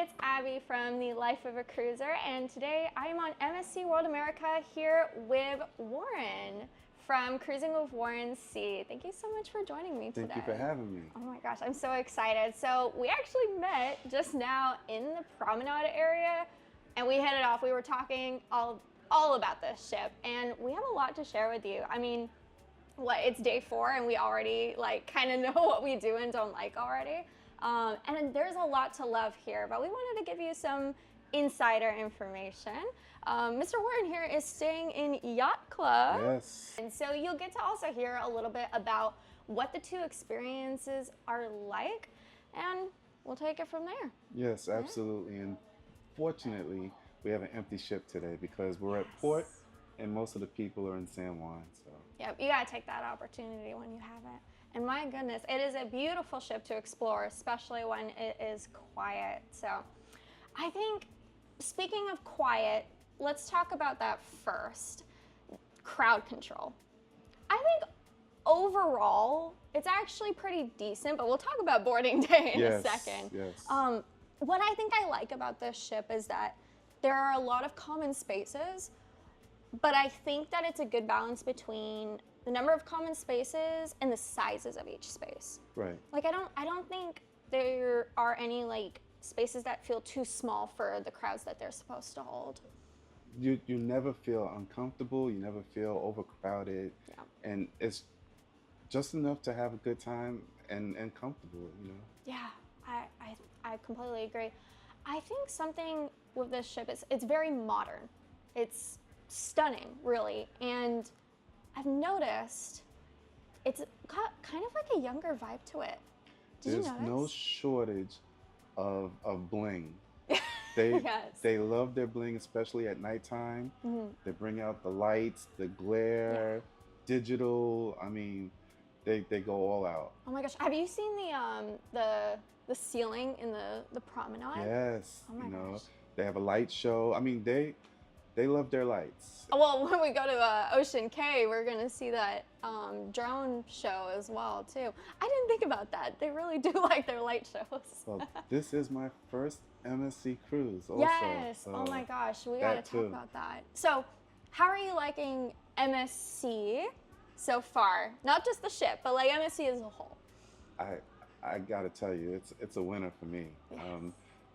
it's Abby from the Life of a Cruiser, and today I am on MSC World America here with Warren from Cruising with WarrenSea. Thank you so much for joining me today. Thank you for having me. Oh my gosh, I'm so excited. So we actually met just now in the promenade area, and we hit it off. We were talking all about this ship, and we have a lot to share with you. I mean, it's day 4, and we already kind of know what we do and don't like already. And there's a lot to love here, but we wanted to give you some insider information. Mr. Warren here is staying in Yacht Club. Yes. And so you'll get to also hear a little bit about what the two experiences are like, and we'll take it from there. Yes, absolutely. And fortunately, we have an empty ship today because we're at port and most of the people are in San Juan. So. Yep, you gotta take that opportunity when you have it. And my goodness, it is a beautiful ship to explore, especially when it is quiet. So I think, speaking of quiet, let's talk about that first. Crowd control. I think overall, it's actually pretty decent, but we'll talk about boarding day in a second. Yes. What I think I like about this ship is that there are a lot of common spaces, but I think that it's a good balance between the number of common spaces and the sizes of each space. Right. Like I don't think there are any spaces that feel too small for the crowds that they're supposed to hold. You never feel uncomfortable, you never feel overcrowded, and it's just enough to have a good time and comfortable, you know? Yeah, I completely agree. I think something with this ship is it's very modern. It's stunning, really, and I've noticed it's got kind of like a younger vibe to it. Did you notice? There's no shortage of bling. They love their bling, especially at nighttime. Mm-hmm. They bring out the lights, the glare, digital. I mean, they go all out. Oh my gosh, have you seen the ceiling in the promenade? Yes. Oh my gosh. They have a light show. I mean, they love their lights. Well, when we go to Ocean Cay, we're going to see that drone show as well, too. I didn't think about that. They really do like their light shows. Well, this is my first MSC cruise also. Yes. So oh my gosh, we got to talk about that. So, how are you liking MSC so far? Not just the ship, but MSC as a whole. I got to tell you, it's a winner for me. Yes.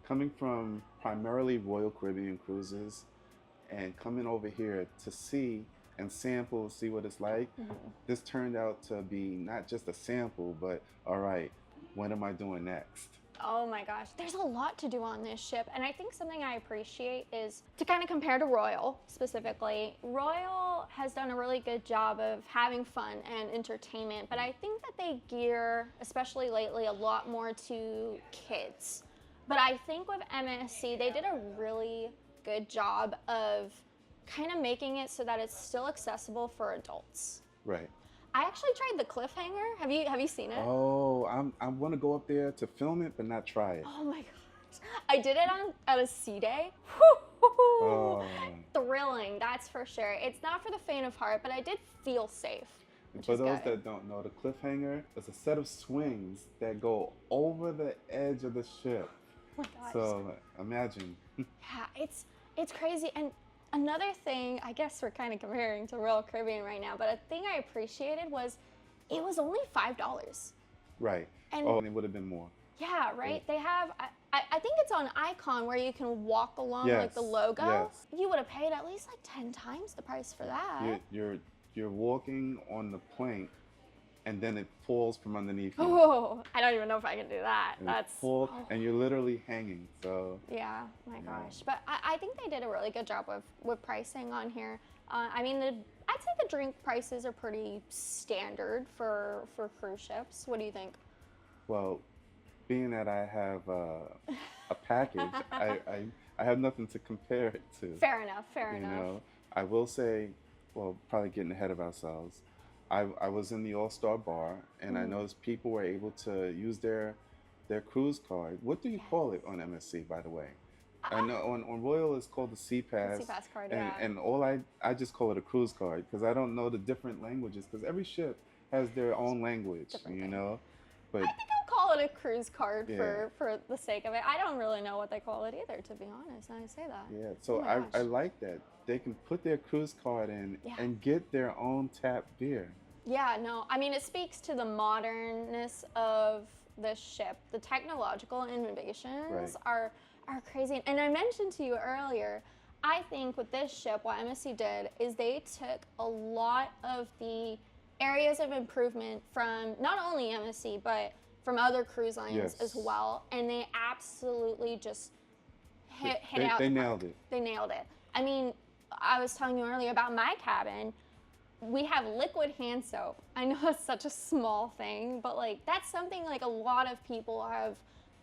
Coming from primarily Royal Caribbean cruises, and coming over here to see and sample, see what it's like, this turned out to be not just a sample, but all right, what am I doing next? Oh my gosh, there's a lot to do on this ship, and I think something I appreciate is to kind of compare to Royal specifically. Royal has done a really good job of having fun and entertainment, but I think that they gear, especially lately, a lot more to kids. But I think with MSC, they did a really good job of kind of making it so that it's still accessible for adults. Right. I actually tried the cliffhanger. Have you seen it? Oh, I want to go up there to film it, but not try it. Oh my gosh. I did it at a sea day. Thrilling, that's for sure. It's not for the faint of heart, but I did feel safe. For those that don't know, the cliffhanger is a set of swings that go over the edge of the ship. Oh my gosh. So imagine. Yeah, it's crazy. And another thing, I guess we're kind of comparing to Royal Caribbean right now, but a thing I appreciated was it was only $5. Right. And it would have been more. Yeah, right? They have, I think it's on Icon where you can walk along the logo. Yes. You would have paid at least 10 times the price for that. You're walking on the plank, and then it falls from underneath you. Oh, I don't even know if I can do that. And you're literally hanging. So yeah, my gosh. But I think they did a really good job with pricing on here. I mean, I'd say the drink prices are pretty standard for cruise ships. What do you think? Well, being that I have a package, I have nothing to compare it to. Fair enough. You know, I will say, well, probably getting ahead of ourselves. I was in the All-Star Bar, and I noticed people were able to use their cruise card. What do you call it on MSC, by the way? I know on Royal it's called the Sea Pass. Sea Pass card, and all I just call it a cruise card because I don't know the different languages because every ship has their own language, you know. But I think I'll call it a cruise card for the sake of it. I don't really know what they call it either, to be honest. Now I say that. Yeah, so my I gosh. like that. They can put their cruise card in Yeah. and get their own tap beer. Yeah, no, I mean, it speaks to the modernness of this ship. The technological innovations are crazy. And I mentioned to you earlier, I think with this ship, what MSC did is they took a lot of the areas of improvement from not only MSC, but from other cruise lines as well. And they absolutely just hit it out. They nailed it. They nailed it. I mean, I was telling you earlier about my cabin. We have liquid hand soap. I know it's such a small thing, but like that's something like a lot of people have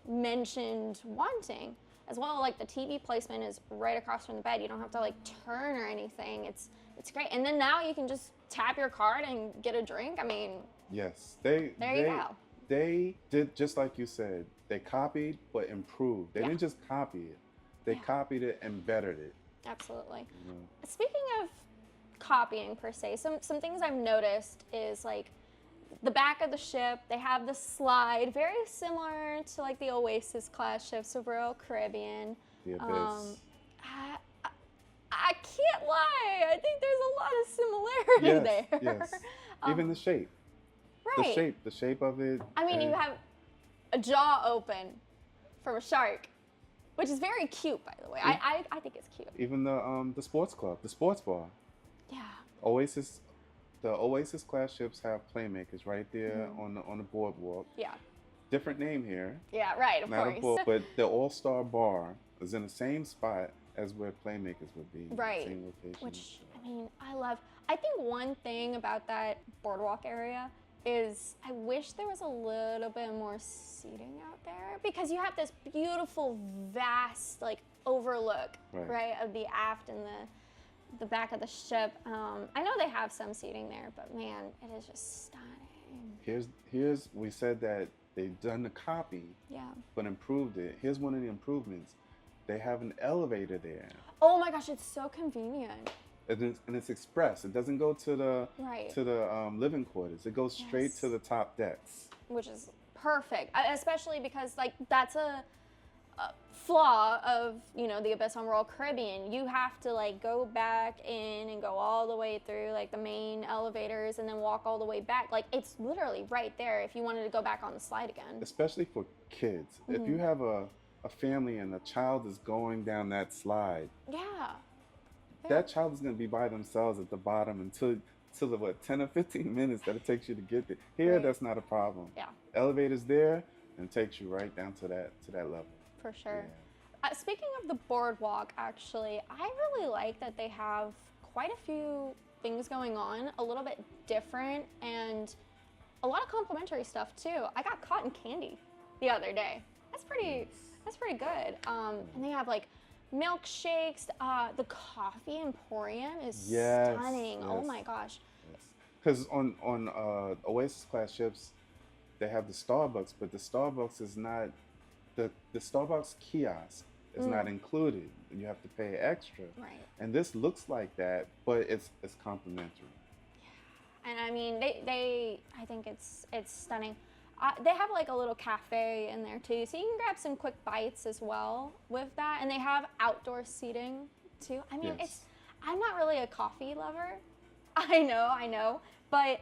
mentioned wanting as well. Like the TV placement is right across from the bed. You don't have to like turn or anything. It's great. And then now you can just tap your card and get a drink. I mean, yes, there you go. They did just like you said. They copied but improved. They didn't just copy it. They copied it and bettered it. Absolutely. Speaking of copying per se, some things I've noticed is like the back of the ship, they have the slide, very similar to like the Oasis class ships of Royal Caribbean. The Abyss. I can't lie, I think there's a lot of similarity there. Yes. Even the shape. Right. The shape of it. I mean, you have a jaw open from a shark, which is very cute, by the way. I think it's cute. Even the sports club, the sports bar. Yeah. Oasis, the Oasis class ships have playmakers right there on the boardwalk. Yeah. Different name here. Yeah, right, of Not course. a board, but the All-Star Bar is in the same spot as where playmakers would be. Right. Same location. Which, I mean, I think one thing about that boardwalk area is I wish there was a little bit more seating out there, because you have this beautiful, vast, like, overlook, right, of the aft and the back of the ship. I know they have some seating there, but man, it is just stunning. Here's we said that they've done the copy, but improved it. Here's one of the improvements. They have an elevator there. Oh my gosh, it's so convenient. And it's express. It doesn't go to the living quarters. It goes straight to the top decks, which is perfect, especially because like that's a flaw of the Abyss on Royal Caribbean. You have to like go back in and go all the way through like the main elevators and then walk all the way back. Like it's literally right there if you wanted to go back on the slide again. Especially for kids. If you have a family and a child is going down that slide, that child is going to be by themselves at the bottom until the 10 or 15 minutes that it takes you to get there. Here, that's not a problem. Yeah. Elevator's there and it takes you right down to that level. For sure. Speaking of the boardwalk, actually, I really like that they have quite a few things going on, a little bit different, and a lot of complimentary stuff too. I got cotton candy the other day. That's pretty good. And they have like milkshakes. The coffee emporium is stunning. Yes. Oh my gosh. Because on Oasis class ships, they have the Starbucks, but the Starbucks is not the Starbucks kiosk is not included. You have to pay extra. Right. And this looks like that, but it's complimentary. Yeah. And I mean, I think it's stunning. They have like a little cafe in there too, so you can grab some quick bites as well with that. And they have outdoor seating too. I mean, I'm not really a coffee lover. I know, but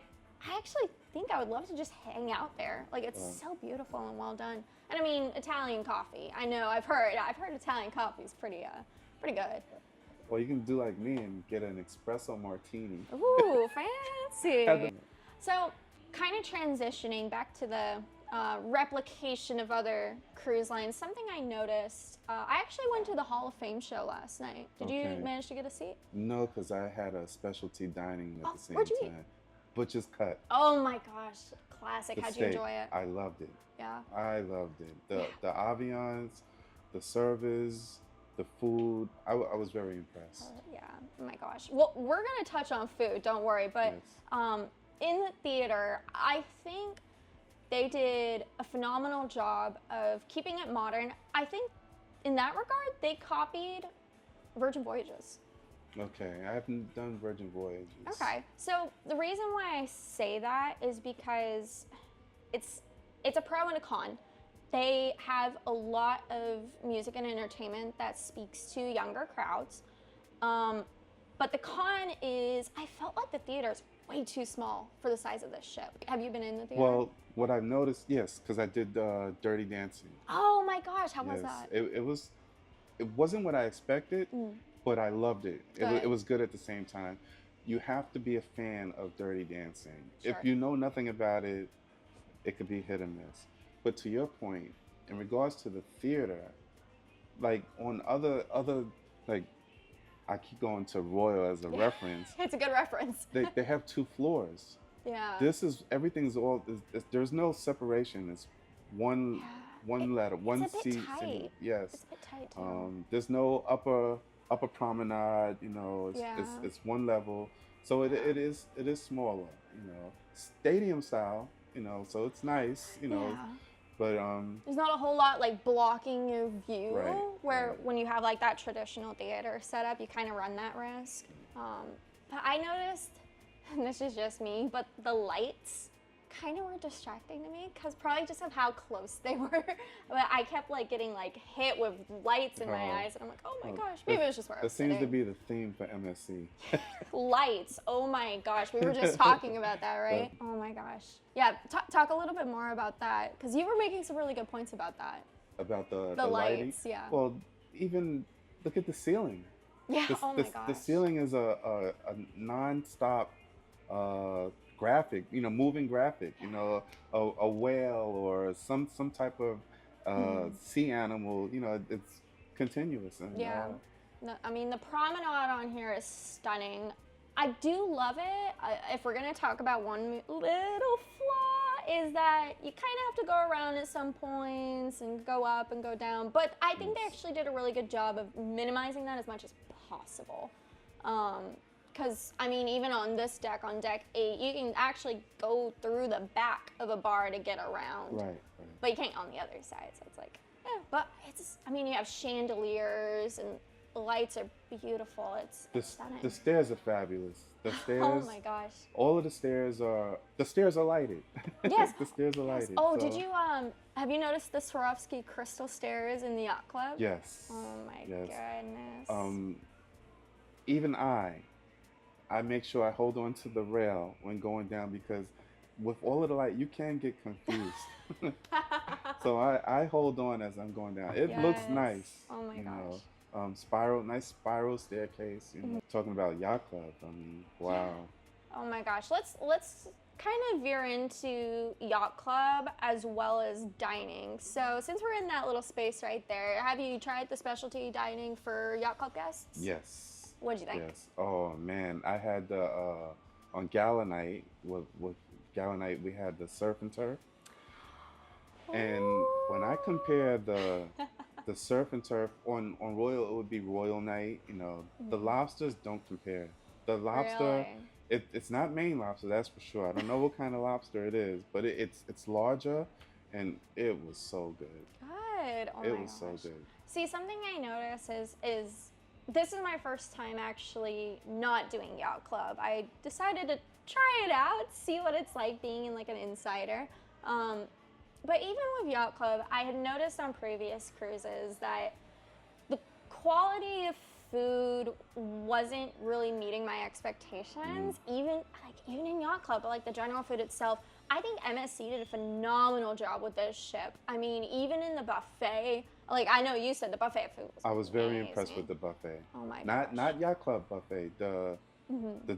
I actually think I would love to just hang out there. Like it's so beautiful and well done. And I mean, Italian coffee. I know, I've heard Italian coffee is pretty good. Well, you can do like me and get an espresso martini. Ooh, fancy. So, kind of transitioning back to the replication of other cruise lines, something I noticed, I actually went to the Hall of Fame show last night. Did you manage to get a seat? No, because I had a specialty dining at the same where'd you time. Butcher's Cut. Oh my gosh, classic. How'd you enjoy it? I loved it. Yeah. I loved it. The ambiance, the service, the food. I was very impressed. Yeah. Oh my gosh. Well, we're gonna touch on food. Don't worry. But in the theater, I think they did a phenomenal job of keeping it modern. I think in that regard, they copied Virgin Voyages. Okay, I haven't done Virgin Voyages. Okay, so the reason why I say that is because it's a pro and a con. They have a lot of music and entertainment that speaks to younger crowds. But the con is, I felt like the theater's way too small for the size of this ship. Have you been in the theater? Well, what I've noticed, yes, because I did Dirty Dancing. Oh my gosh, how was Yes, that? it wasn't what I expected, Mm, but I loved it. good. It was good at the same time. You have to be a fan of Dirty Dancing. If Sure. you know nothing about it, it could be hit or miss. But to your point, in regards to the theater, like on other like I keep going to Royal as a reference. It's a good reference. They have 2 floors. Yeah. This is everything's all. There's no separation. It's one Yeah. one ladder, one It's a bit seat. tight. Single, yes. It's a bit tight too. There's no upper promenade. You know, Yeah. it's one level. So it is smaller. You know, stadium style. You know, so it's nice. You know, Yeah. but There's not a whole lot like blocking your view, Right, where right. when you have like that traditional theater setup, you kind of run that risk. But I noticed, and this is just me, but the lights kind of were distracting to me because probably just of how close they were. But I kept like getting like hit with lights in my Oh. eyes, and I'm like, oh my Oh, gosh, maybe it was just where I that was seems to sitting. be the theme for MSC. Lights. Oh my gosh, we were just talking about that, right? Oh my gosh. Yeah, talk a little bit more about that because you were making some really good points about that. About the lighting. Lights, yeah. Well, even look at the ceiling. Yeah. The, Oh the, my gosh. the ceiling is a non-stop graphic, you know, moving graphic, you know, a whale or some type of sea animal, you know, it's continuous. And, Yeah. No, I mean, the promenade on here is stunning. I do love it. If we're going to talk about one little flaw, is that you kind of have to go around at some points and go up and go down. But I think they actually did a really good job of minimizing that as much as possible. Because, I mean, even on this deck, on deck 8, you can actually go through the back of a bar to get around. Right. But you can't on the other side, so it's like, but it's, I mean, you have chandeliers and the lights are beautiful. It's stunning. The stairs are fabulous. The stairs. Oh my gosh. All of the stairs are lighted. Yes. The stairs are lighted. Oh, so- did you, have you noticed the Swarovski crystal stairs in the Yacht Club? Yes. Oh my yes. goodness. Even I make sure I hold on to the rail when going down because with all of the light, you can get confused. So I hold on as I'm going down. It looks Yes. nice. Oh my gosh. Nice spiral staircase. You know, talking about Yacht Club. I mean, wow. Oh my gosh. Let's kind of veer into Yacht Club as well as dining. So since we're in that little space right there, have you tried the specialty dining for Yacht Club guests? Yes. What'd you think? Yes. Oh man, I had the on Gala night with Gala night we had the surf and turf, and when I compare the surf and turf on Royal, it would be Royal night. You know, the lobsters don't compare. The lobster, Really? it's not Maine lobster, that's for sure. I don't know what kind of lobster it is, but it's larger, and it was so good. Good. Oh It my was so gosh. good. See, something I notice is this is my first time actually not doing Yacht Club. I decided to try it out, see what it's like being in like an insider. But even with Yacht Club, I had noticed on previous cruises that the quality of food wasn't really meeting my expectations, even in Yacht Club, but like the general food itself. I think MSC did a phenomenal job with this ship. I mean, even in the buffet, like I know you said the buffet food was I was very amazing. impressed with the buffet. Oh my Not gosh. Yacht Club buffet, the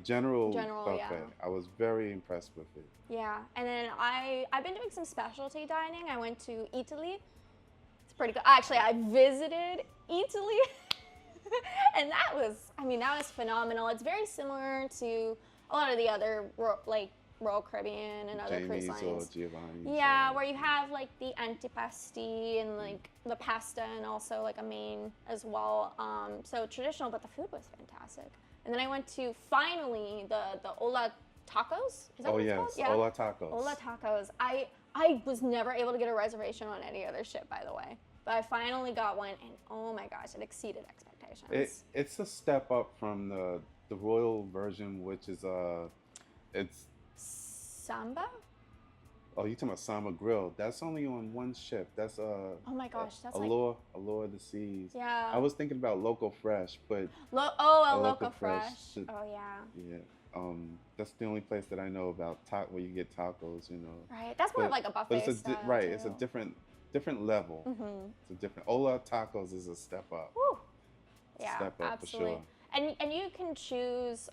general buffet. yeah. I was very impressed with it. Yeah, and then I've been doing some specialty dining. I went to Italy. It's pretty good. Actually, I visited Italy, and that was phenomenal. It's very similar to a lot of the other Royal Caribbean and other cruise Jamie's lines. or Giovanni's. Yeah, where you have like the antipasti and like the pasta and also like a main as well. So traditional, but the food was fantastic. And then I went to finally the Ola Tacos. Is that Oh what it's yes, called? Yeah. Ola Tacos. Ola Tacos. I was never able to get a reservation on any other ship, by the way. But I finally got one, and oh my gosh, it exceeded expectations. It's a step up from the Royal version, which is it's Samba? Oh, you talking about Summer Grill? That's only on one ship. That's Oh my gosh, that's like, Allure of the Seas. I yeah. was thinking about Local Fresh, but A a Local Local Fresh, Fresh. Oh yeah. yeah. That's the only place that I know about where you get tacos, you know. Right. That's more of But like a it's buffet style right. It's a too. different level. Mm-hmm. It's a different. Ola Tacos is a step up. Woo. It's a Yeah, step up for absolutely. sure. And you can choose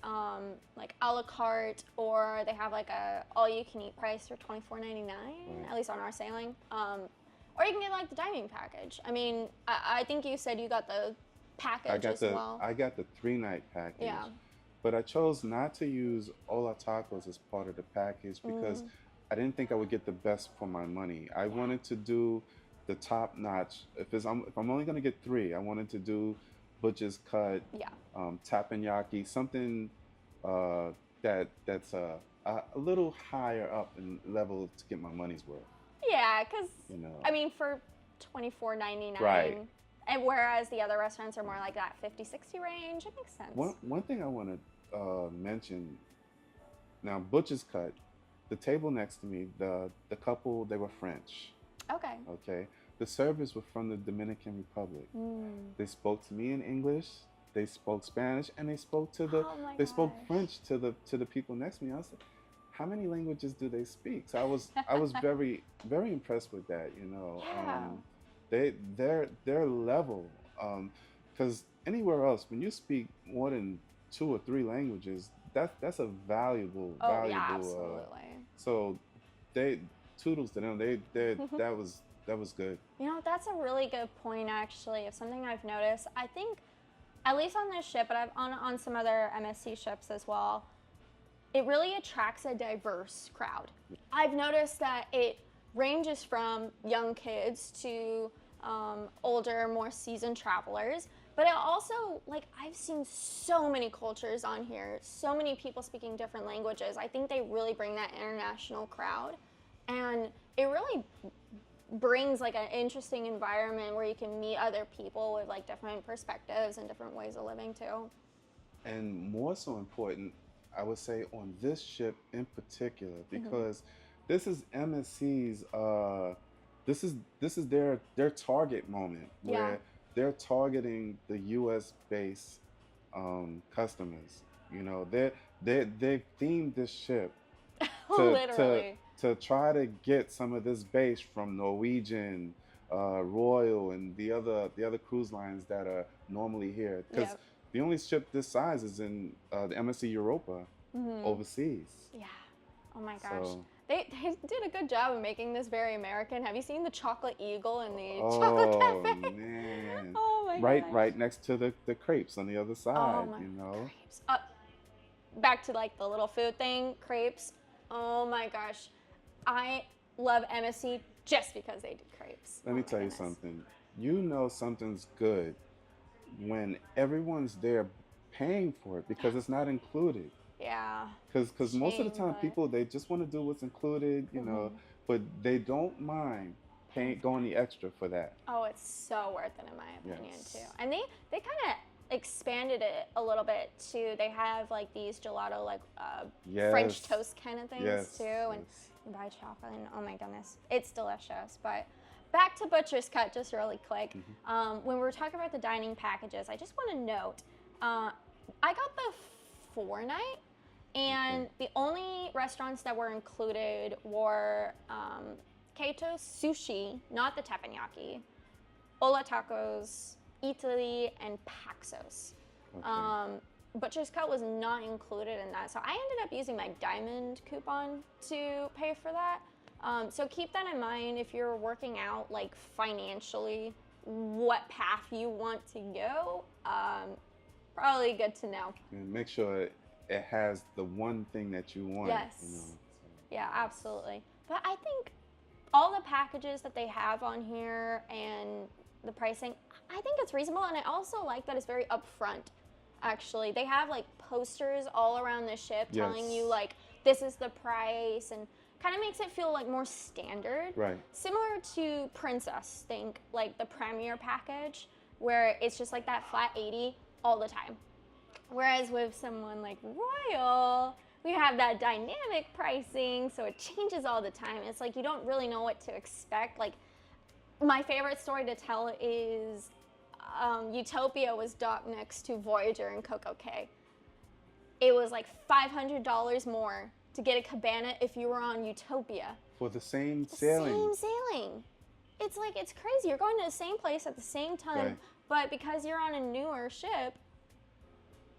like a la carte, or they have like a all you can eat price for $24.99, Right. at least on our sailing. Or you can get like the dining package. I mean, I think you said you got the package as well. I got the 3-night package. Yeah. But I chose not to use Ola Tacos as part of the package because I didn't think I would get the best for my money. I wanted to do the top notch. If I'm only gonna get 3, I wanted to do butcher's cut, Yeah. teppanyaki, something that's a little higher up in level to get my money's worth. Yeah, because You know. I mean, for $24.99, Right. and whereas the other restaurants are more like that 50, 60 range, it makes sense. One thing I want to mention now, butcher's cut. The table next to me, the couple, they were French. Okay. Okay, the servers were from the Dominican Republic. They spoke to me in English. They spoke Spanish, and they spoke to the Oh my they spoke gosh. French to the people next to me. I was like, how many languages do they speak? So I was very very impressed with that. You know, Yeah. their level, because anywhere else when you speak more than 2 or 3 languages, that's a valuable Oh yeah, absolutely. so they toodles to them. That was good. You know, that's a really good point, actually, of something I've noticed. I think, at least on this ship, but I've on some other MSC ships as well, it really attracts a diverse crowd. I've noticed that it ranges from young kids to older, more seasoned travelers. But it also, like, I've seen so many cultures on here, so many people speaking different languages. I think they really bring that international crowd. And it really brings like an interesting environment where you can meet other people with like different perspectives and different ways of living too. And more so important, I would say on this ship in particular, because this is MSC's this is their target moment where Yeah. they're targeting the US based customers. You know, they've themed this ship Literally. to try to get some of this base from Norwegian, Royal, and the other cruise lines that are normally here. Because Yep. the only ship this size is in the MSC Europa overseas. Yeah. Oh my gosh. So, They did a good job of making this very American. Have you seen the chocolate eagle and the chocolate oh cafe? man, Oh my gosh. right next to the crepes on the other Oh side. my You know. crepes. Back to like the little food thing, crepes. Oh my gosh. I love MSC just because they did crepes. Let Oh me my tell you goodness. something. You know something's good when everyone's there paying for it because it's not included. Yeah. Because most of the Shame, time but- people they just want to do what's included, you know, but they don't mind going the extra for that. Oh, it's so worth it in my opinion Yes. too. And they kind of expanded it a little bit too. They have like these gelato like French Yes. toast kind of things Yes, too, and yes. you buy chocolate and oh my goodness, it's delicious. But back to Butcher's Cut just really quick. When we were talking about the dining packages, I just want to note, I got the 4-night. And the only restaurants that were included were Kato Sushi, not the teppanyaki, Ola Tacos, Italy, and Paxos. Okay. Butcher's Cut was not included in that, so I ended up using my diamond coupon to pay for that. So keep that in mind if you're working out like financially what path you want to go. Probably good to know. And make sure it has the one thing that you want. Yes. You know, so. Yeah, absolutely. But I think all the packages that they have on here and the pricing, I think it's reasonable. And I also like that it's very upfront, actually. They have like posters all around the ship telling Yes. you like, this is the price, and kind of makes it feel like more standard. Right. Similar to Princess, think like the Premier package, where it's just like that flat 80 all the time. Whereas with someone like Royal, we have that dynamic pricing, so it changes all the time. It's like you don't really know what to expect. Like, my favorite story to tell is Utopia was docked next to Voyager and Coco Cay. It was like $500 more to get a cabana if you were on Utopia. For the same sailing. Same sailing. It's like, it's crazy. You're going to the same place at the same time, Right. but because you're on a newer ship,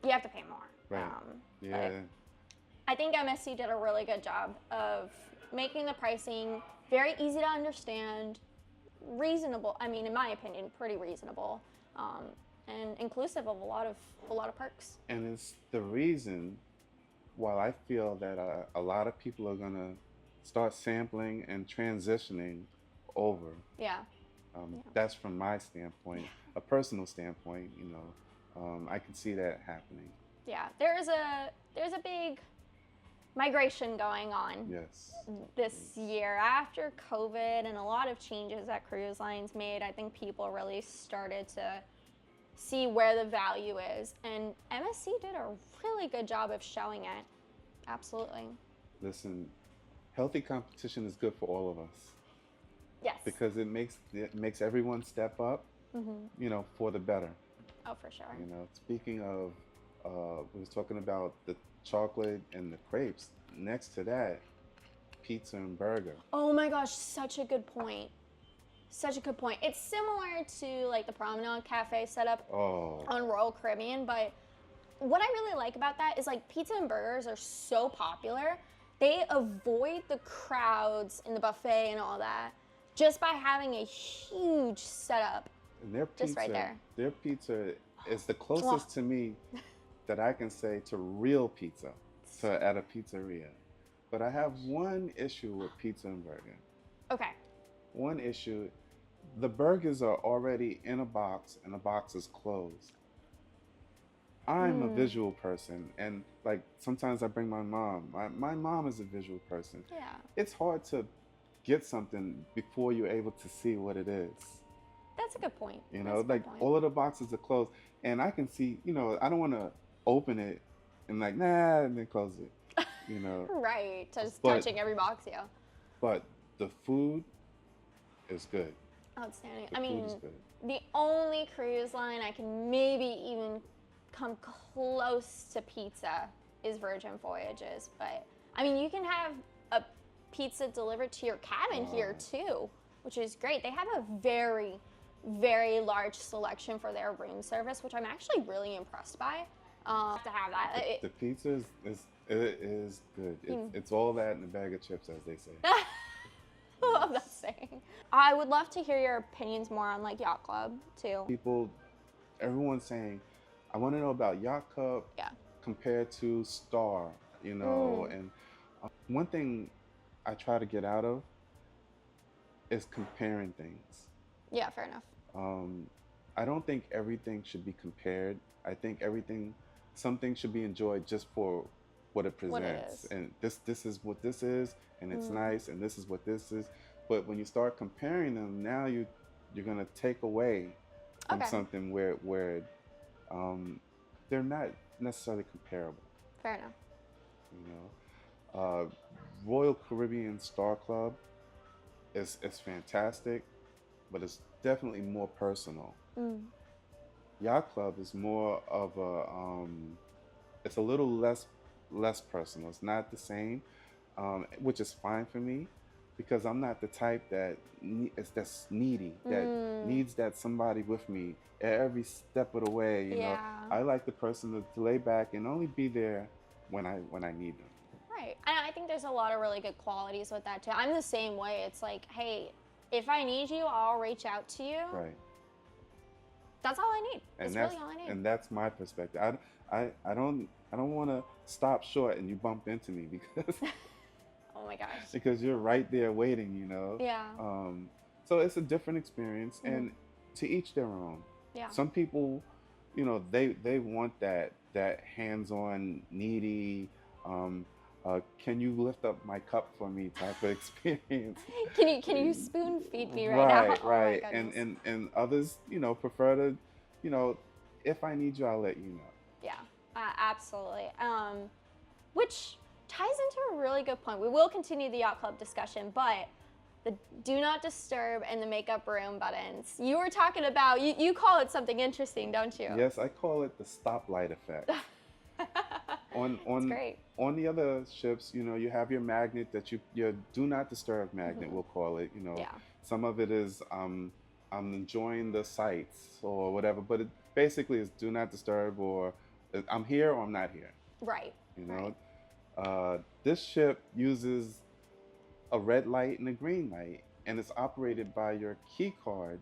you have to pay more. Right. But Yeah. I think MSC did a really good job of making the pricing very easy to understand, reasonable. I mean, in my opinion, pretty reasonable, and inclusive of a lot of perks. And it's the reason why I feel that a lot of people are gonna start sampling and transitioning over. Yeah. That's from my standpoint, a personal standpoint. I can see that happening. Yeah. There's a big migration going on. Yes. This year after COVID and a lot of changes that cruise lines made. I think people really started to see where the value is, and MSC did a really good job of showing it. Absolutely. Listen, healthy competition is good for all of us Yes. because it makes everyone step up, for the better. Oh, for sure. Speaking of, we was talking about the chocolate and the crepes. Next to that, pizza and burger. Oh my gosh, such a good point. Such a good point. It's similar to like the Promenade Cafe setup on Royal Caribbean, but what I really like about that is like pizza and burgers are so popular. They avoid the crowds in the buffet and all that just by having a huge setup. And their pizza, just right there. Their pizza is the closest to me that I can say to real pizza at a pizzeria. But I have one issue with pizza and burger. Okay. One issue, the burgers are already in a box and the box is closed. I'm a visual person, and like sometimes I bring my mom. My mom is a visual person. Yeah. It's hard to get something before you're able to see what it is. That's a good point. All of the boxes are closed, and I can see, I don't want to open it and like, nah, and then close it, Right, just touching every box, yeah. But the food is good. Outstanding. The food is good. The only cruise line I can maybe even come close to pizza is Virgin Voyages, but I mean, you can have a pizza delivered to your cabin here too, which is great. They have a very, very large selection for their room service, which I'm actually really impressed by. To have that. The pizza is good. It's all that in a bag of chips, as they say. I love that saying. I would love to hear your opinions more on like Yacht Club too. Everyone's saying, I want to know about Yacht Club compared to Star, and one thing I try to get out of is comparing things. Yeah, fair enough. I don't think everything should be compared. I think some things should be enjoyed just for what it presents. What it is. And this is what this is, and it's nice, and this is what this is. But when you start comparing them, now you're gonna take away from something where they're not necessarily comparable. Fair enough. Royal Caribbean Star Club is fantastic, but it's definitely more personal. Yacht Club is more of it's a little less personal. It's not the same, which is fine for me, because I'm not the type that's needy, that needs that somebody with me every step of the way. You know, I like the person to lay back and only be there when I need them. Right, and I think there's a lot of really good qualities with that too. I'm the same way. It's like, hey, if I need you, I'll reach out to you. Right. That's all I need. That's really all I need. And that's my perspective. I don't want to stop short and you bump into me because oh my gosh. Because you're right there waiting, you know. Yeah. So it's a different experience, and to each their own. Yeah. Some people, you know, they want that hands-on, needy, can you lift up my cup for me type of experience. Can you spoon feed me right now? Right. Oh my goodness. And others, you know, prefer to, you know, if I need you, I'll let you know. Yeah, absolutely. Which ties into a really good point. We will continue the Yacht Club discussion, but the do not disturb and the makeup room buttons. You were talking about, you call it something interesting, don't you? Yes, I call it the stoplight effect. That's great. On the other ships, you know, you have your magnet that your do not disturb magnet, we'll call it. You know, Yeah. some of it is I'm enjoying the sights or whatever, but it basically is do not disturb or I'm here or I'm not here. Right. You know, Right. this ship uses a red light and a green light, and it's operated by your key card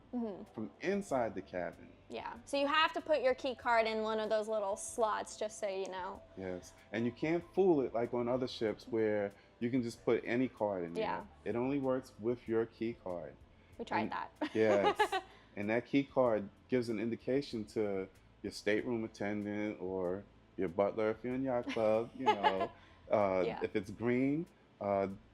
from inside the cabin. Yeah. So you have to put your key card in one of those little slots, just so you know. Yes, and you can't fool it like on other ships where you can just put any card in there. Yeah. It only works with your key card. We tried And- that. Yes, and that key card gives an indication to your stateroom attendant or your butler if you're in Yacht Club. You know, Yeah. if it's green,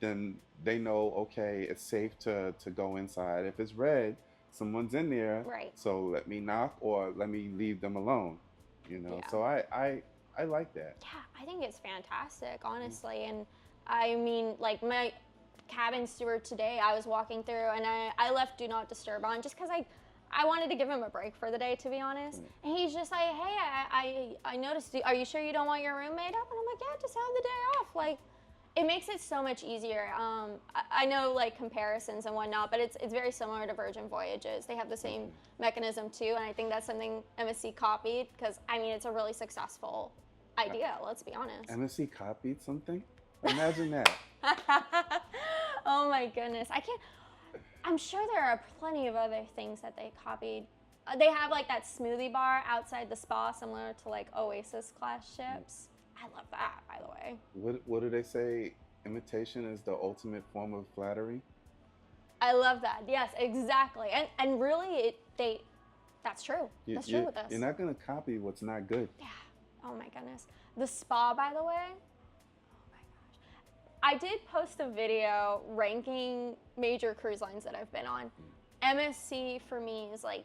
then they know, okay, it's safe to go inside. If it's red, someone's in there, Right. so let me knock or let me leave them alone. You know, Yeah. so I like that. Yeah, I think it's fantastic, honestly. And I mean, like my cabin steward today, I was walking through and I left Do Not Disturb on just because I wanted to give him a break for the day, to be honest. And he's just like, hey, I noticed, are you sure you don't want your room made up? And I'm like, yeah, just have the day off. Like, it makes it so much easier. I know like comparisons and whatnot, but it's very similar to Virgin Voyages. They have the same mechanism too, and I think that's something MSC copied because I mean it's a really successful idea. Let's be honest. MSC copied something? Imagine that. Oh my goodness, I can't. I'm sure there are plenty of other things that they copied. They have like that smoothie bar outside the spa, similar to like Oasis class ships. I love that, by the way. What do they say? Imitation is the ultimate form of flattery. I love that. Yes, exactly. And really, that's true. That's true with us. You're not gonna copy what's not good. Yeah. Oh my goodness. The spa, by the way. Oh my gosh. I did post a video ranking major cruise lines that I've been on. MSC for me is like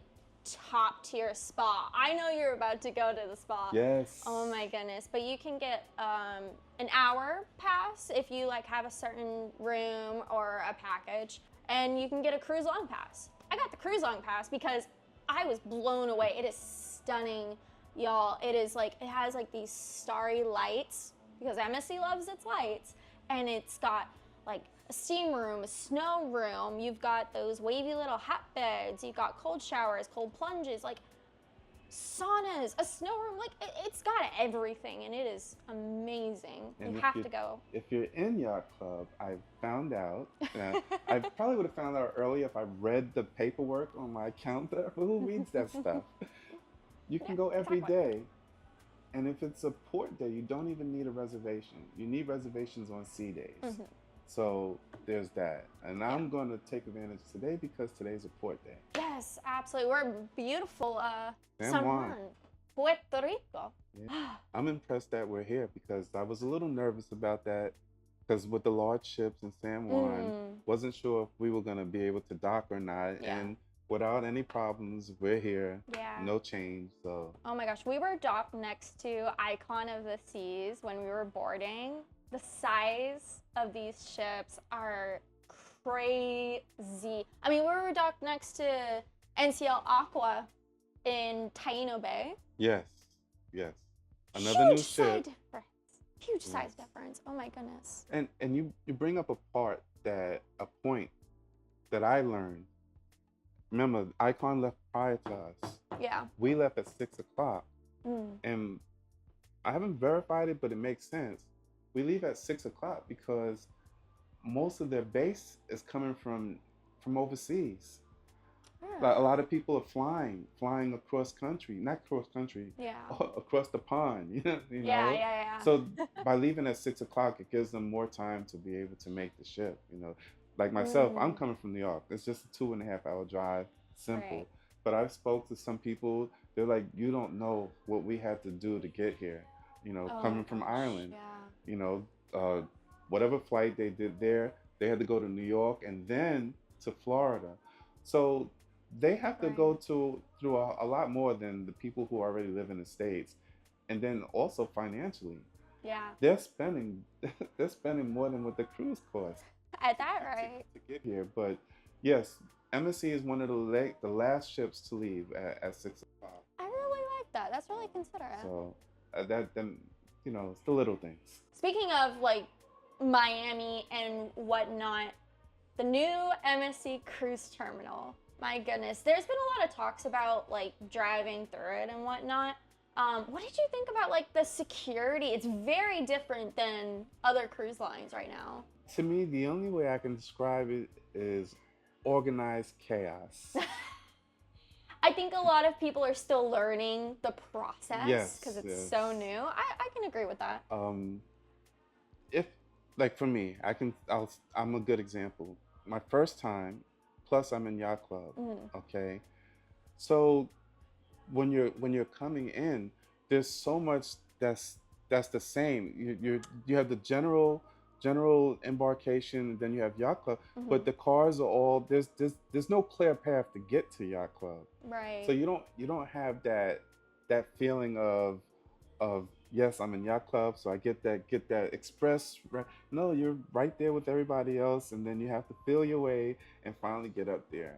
top tier spa. I know you're about to go to the spa. Yes. Oh my goodness. But you can get an hour pass if you like have a certain room or a package, and you can get a cruise long pass. I got the cruise long pass because I was blown away. It is stunning, y'all. It is like, it has like these starry lights because MSC loves its lights, and it's got like a steam room, a snow room. You've got those wavy little hot beds. You've got cold showers, cold plunges, like saunas, a snow room. Like it's got everything, and it is amazing. And You if have you- to go. If you're in Yacht Club, I found out. I probably would have found out earlier if I read the paperwork on my counter. Who reads that stuff? You can go every exactly. day, and if it's a port day, you don't even need a reservation. You need reservations on sea days. So there's that. And I'm going to take advantage today because today's a port day. Yes, absolutely. We're beautiful San Juan. Puerto Rico. Yeah. I'm impressed that we're here because I was a little nervous about that because with the large ships in San Juan, wasn't sure if we were going to be able to dock or not. Yeah. And without any problems, we're here. Yeah. No change. So Oh my gosh, we were docked next to Icon of the Seas when we were boarding. The size of these ships are crazy. I mean, we were docked next to NCL Aqua in Taino Bay. yes, yes. Another Huge new size ship. difference. Huge size difference. Oh my goodness. And you bring up a point that I learned. Remember, Icon left prior to us. Yeah. We left at 6 o'clock. Mm. And I haven't verified it, but it makes sense. We leave at 6 o'clock because most of their base is coming from overseas. Like a lot of people are flying across country, not cross country, Yeah. across the pond. You know. Yeah. So by leaving at 6 o'clock, it gives them more time to be able to make the ship. You know, like myself, I'm coming from New York. It's just a 2.5 hour drive, simple. Right. But I spoke to some people. They're like, you don't know what we had to do to get here. You know, Oh coming my from gosh, Ireland. Yeah. You know, whatever flight they did there, they had to go to New York and then to Florida. So they have to Right. go through a lot more than the people who already live in the States. And then also financially, Yeah. they're spending they're spending more than what the cruise costs At that rate. to get here. But yes, MSC is one of the last ships to leave at 6 o'clock. I really like that. That's really considerate. So that then it's the little things. Speaking of like Miami and whatnot, the new MSC cruise terminal. My goodness, there's been a lot of talks about like driving through it and whatnot. What did you think about like the security? It's very different than other cruise lines right now. To me, the only way I can describe it is organized chaos. I think a lot of people are still learning the process because Yes, it's so new. I can agree with that. If like for me, I'm a good example. My first time, plus I'm in Yacht Club. Okay, so when you're coming in, there's so much that's the same. You have the general embarkation, and then you have Yacht Club, but the cars are all there's no clear path to get to Yacht Club. Right. So you don't have that feeling of yes, I'm in Yacht Club, so I get that express. No, you're right there with everybody else, and then you have to feel your way and finally get up there.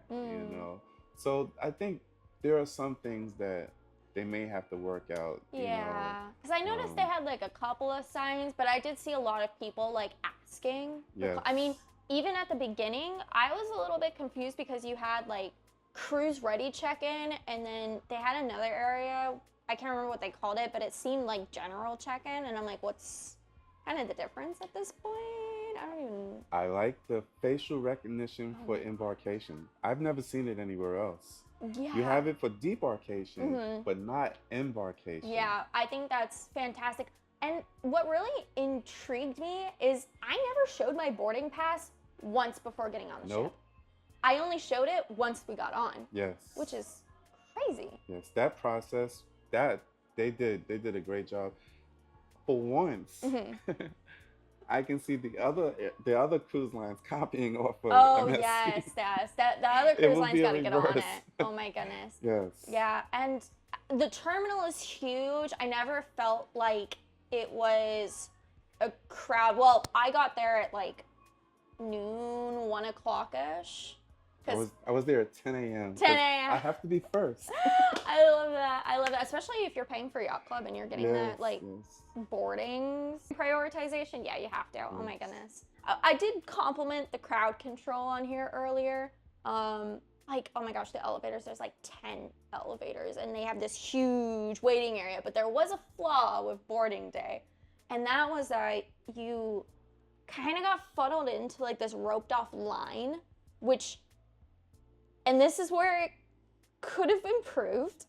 So I think there are some things that they may have to work out. Yeah, because I noticed they had like a couple of signs, but I did see a lot of people like asking. Yes. I mean, even at the beginning, I was a little bit confused because you had like cruise ready check-in, and then they had another area. I can't remember what they called it, but it seemed like general check-in, and I'm like, what's kind of the difference at this point? I don't even. I like the facial recognition for embarkation. I've never seen it anywhere else. Yeah. You have it for debarkation, but not embarkation. Yeah, I think that's fantastic. And what really intrigued me is I never showed my boarding pass once before getting on the ship. I only showed it once we got on. Yes. Which is crazy. Yes, that process, that they did a great job. For once, I can see the other cruise lines copying off of MSC. Yes. The other cruise lines got to get on it. Oh my goodness. Yes. Yeah, and the terminal is huge. I never felt like it was a crowd. Well, I got there at like noon, 1 o'clock-ish. I was there at 10 a.m. 10 a.m. I have to be first. I love that, especially if you're paying for Yacht Club and you're getting that like boardings prioritization. Yeah, you have to. Oh my goodness. I did compliment the crowd control on here earlier. Like, oh my gosh, the elevators, there's like 10 elevators and they have this huge waiting area, but there was a flaw with boarding day, and that was that you kind of got funneled into like this roped off line, and this is where it could have improved.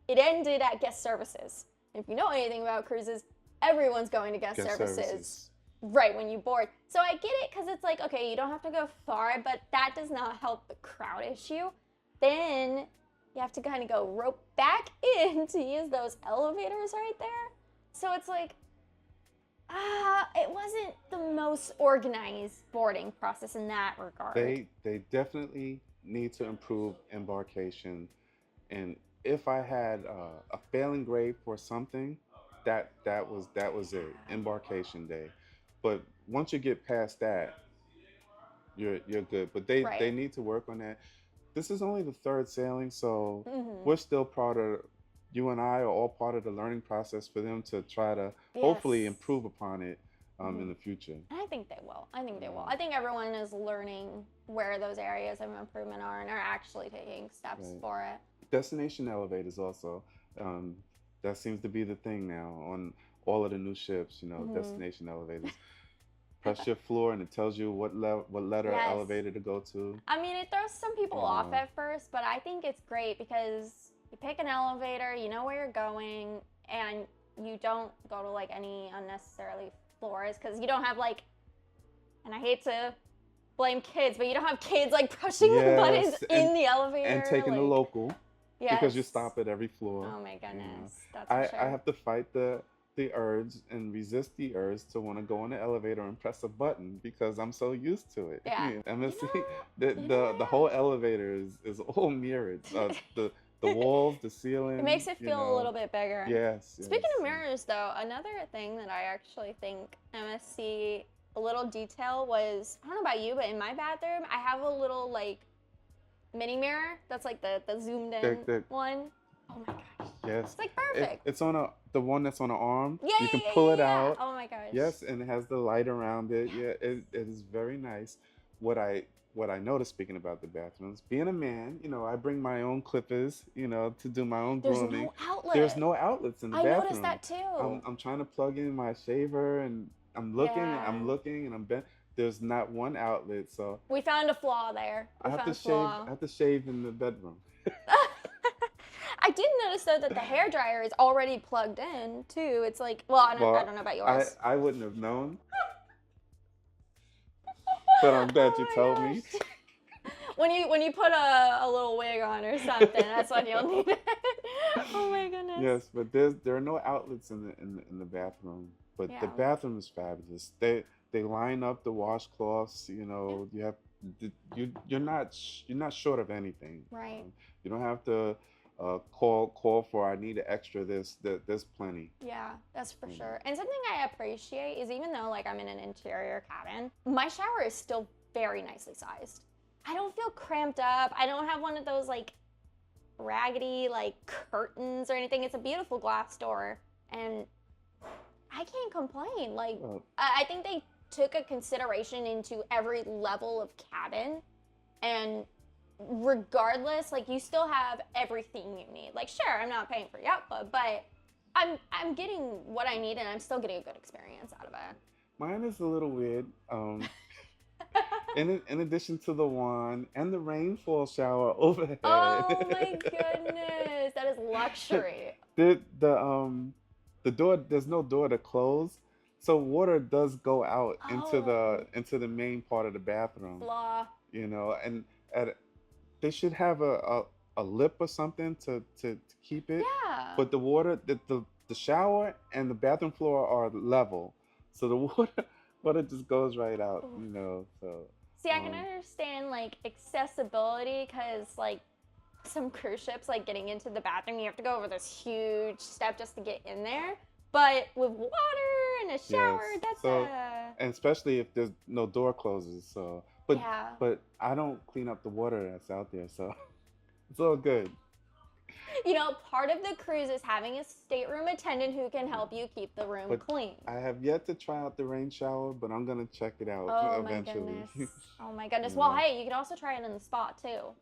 It ended at guest services. If you know anything about cruises, everyone's going to guest services right when you board. So I get it, because it's like, okay, you don't have to go far, but that does not help the crowd issue. Then you have to kind of go rope back in to use those elevators right there. So it's like, it wasn't the most organized boarding process in that regard. They definitely need to improve embarkation, and if I had a failing grade for something, that was it, embarkation day. But once you get past that, you're good. But they need to work on that. This is only the third sailing, so we're still part of. You and I are all part of the learning process for them to try to hopefully improve upon it in the future. And I think they will. I think everyone is learning where those areas of improvement are and are actually taking steps for it. Destination elevators also. That seems to be the thing now on all of the new ships, destination elevators. Press your floor and it tells you what letter elevator to go to. I mean, it throws some people off at first, but I think it's great because you pick an elevator, you know where you're going, and you don't go to like any unnecessarily floors, because you don't have like, and I hate to blame kids, but you don't have kids like pushing the buttons in the elevator. And taking the local, because you stop at every floor. Oh my goodness, that's for sure. I have to fight the urge and resist the urge to want to go in the elevator and press a button because I'm so used to it. MSC, the whole elevator is all mirrored. The the walls, the ceiling. It makes it you feel a know. little bit bigger. Yes. Speaking yes. of mirrors, though, another thing that I actually think MSC, a little detail was, I don't know about you, but in my bathroom, I have a little, like, mini mirror that's like the zoomed in one. Oh my gosh. Yes. It's like perfect. It's on the one that's on the arm. Yeah, You can yeah, pull it yeah. out. Oh my gosh. Yes, and it has the light around it. Yes. Yeah, it is very nice. What I noticed, speaking about the bathrooms, being a man, I bring my own clippers, to do my own There's grooming. no outlet. There's no outlets in the I bathroom. noticed that too. I'm trying to plug in my shaver, and I'm looking, and I'm bent. There's not one outlet, so we found a flaw there. I have to shave in the bedroom. I did notice though that the hairdryer is already plugged in too. It's like, I don't know about yours. I wouldn't have known, but I'm glad you told me. When you put a little wig on or something, that's when you'll need it. Oh my goodness. Yes, but there are no outlets in the bathroom. But the bathroom is fabulous. They line up the washcloths. You have you're not short of anything. Right. You don't have to call for I need an extra this. There's plenty. Yeah, that's for sure. And something I appreciate is even though like I'm in an interior cabin, my shower is still very nicely sized. I don't feel cramped up. I don't have one of those like raggedy like curtains or anything. It's a beautiful glass door and I can't complain. Like I think they took a consideration into every level of cabin and regardless, like you still have everything you need. Like sure, I'm not paying for Yacht Club, but I'm getting what I need and I'm still getting a good experience out of it. Mine is a little weird. In addition to the wand and the rainfall shower overhead. Oh my goodness, that is luxury. The door, there's no door to close, so water does go out into the main part of the bathroom. Blah. And they should have a lip or something to keep it. Yeah. But the water, the shower and the bathroom floor are level, so the water just goes right out. So. See, I can understand like accessibility because like some cruise ships, like getting into the bathroom, you have to go over this huge step just to get in there. But with water and a shower, and especially if there's no door closes. So, but I don't clean up the water that's out there, so it's all good. Part of the cruise is having a stateroom attendant who can help you keep the room clean. I have yet to try out the rain shower, but I'm gonna check it out eventually. Oh my goodness. Well, hey, you can also try it in the spa too.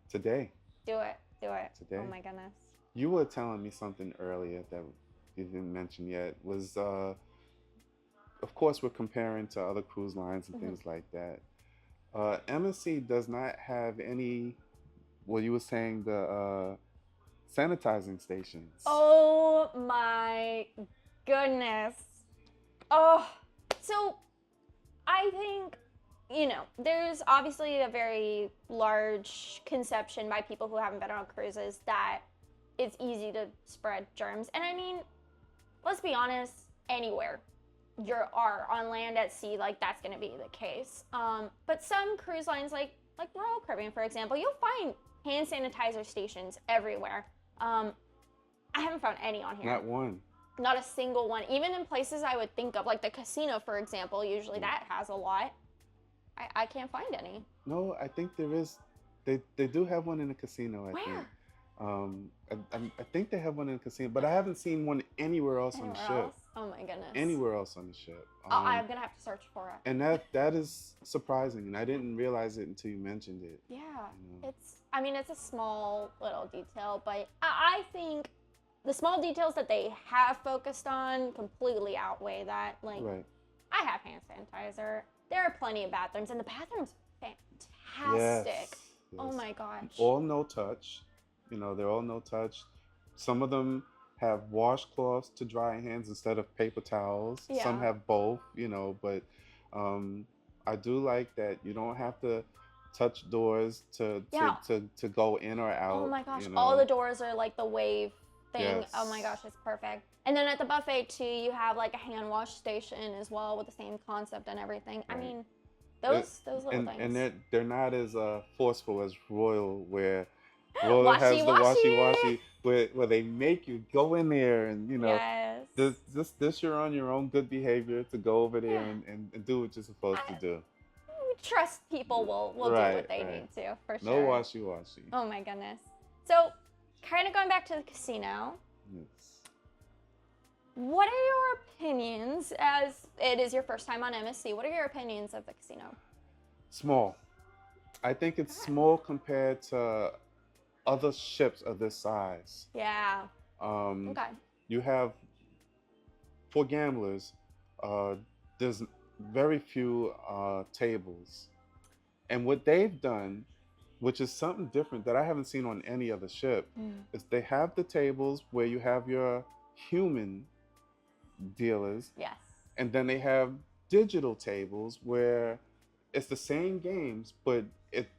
Today. Do it. Today. Oh my goodness. You were telling me something earlier that you didn't mention yet. Was of course we're comparing to other cruise lines and things like that. MSC does not have any. Well, you were saying the sanitizing stations. Oh my goodness. Oh, so I think, there's obviously a very large conception by people who haven't been on cruises that it's easy to spread germs. And I mean, let's be honest, anywhere you are on land, at sea, like that's going to be the case. But some cruise lines like Royal Caribbean, for example, you'll find hand sanitizer stations everywhere. I haven't found any on here. Not one. Not a single one. Even in places I would think of, like the casino, for example, usually that has a lot. I can't find any. No, I think there is. They do have one in the casino, I think. I think they have one in the casino, but I haven't seen one anywhere else on the ship. Oh my goodness. Anywhere else on the ship. I'm gonna have to search for it. And that is surprising, and I didn't realize it until you mentioned it. Yeah, it's a small little detail, but I think the small details that they have focused on completely outweigh that. Like, I have hand sanitizer. There are plenty of bathrooms, and the bathroom's fantastic. Yes. Oh my gosh. All no touch. They're all no touch. Some of them have washcloths to dry hands instead of paper towels. Yeah. Some have both, but I do like that you don't have to touch doors to go in or out. Oh my gosh, all the doors are like the wave thing. Yes. Oh my gosh, it's perfect. And then at the buffet too, you have like a hand wash station as well with the same concept and everything. Right. I mean, those little things. And they're not as forceful as Royal, where Royal has the Washy-washy. washy where they make you go in there and Yes. this you're on your own good behavior to go over there Yeah. and do what you're supposed to do. We trust people will do what they need to, for No sure. washy-washy. Oh my goodness. So, kind of going back to the casino, Yes. what are your opinions, as it is your first time on MSC, what are your opinions of the casino? Small. I think it's small compared to other ships of this size. Yeah. Um, Okay. You have, for gamblers, there's very few tables. And what they've done, which is something different that I haven't seen on any other ship, is they have the tables where you have your human dealers, Yes. and then they have digital tables where it's the same games, but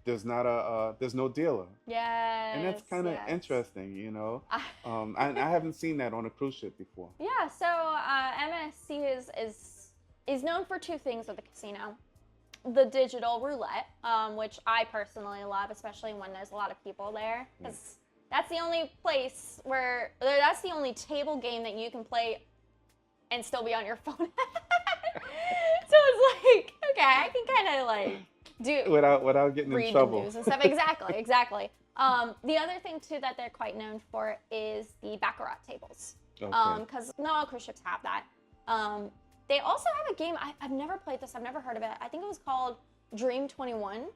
there's no dealer. Yes. And that's kind of yes. interesting, I haven't seen that on a cruise ship before. Yeah. So MSC is known for two things with the casino: the digital roulette, which I personally love, especially when there's a lot of people there, because that's the only place that's the only table game that you can play and still be on your phone. So it's like, okay, I can kind of like do without getting in trouble. Read the news and stuff. Exactly. The other thing too that they're quite known for is the baccarat tables. Okay. Because not all cruise ships have that. They also have a game. I've never played this. I've never heard of it. I think it was called Dream 21.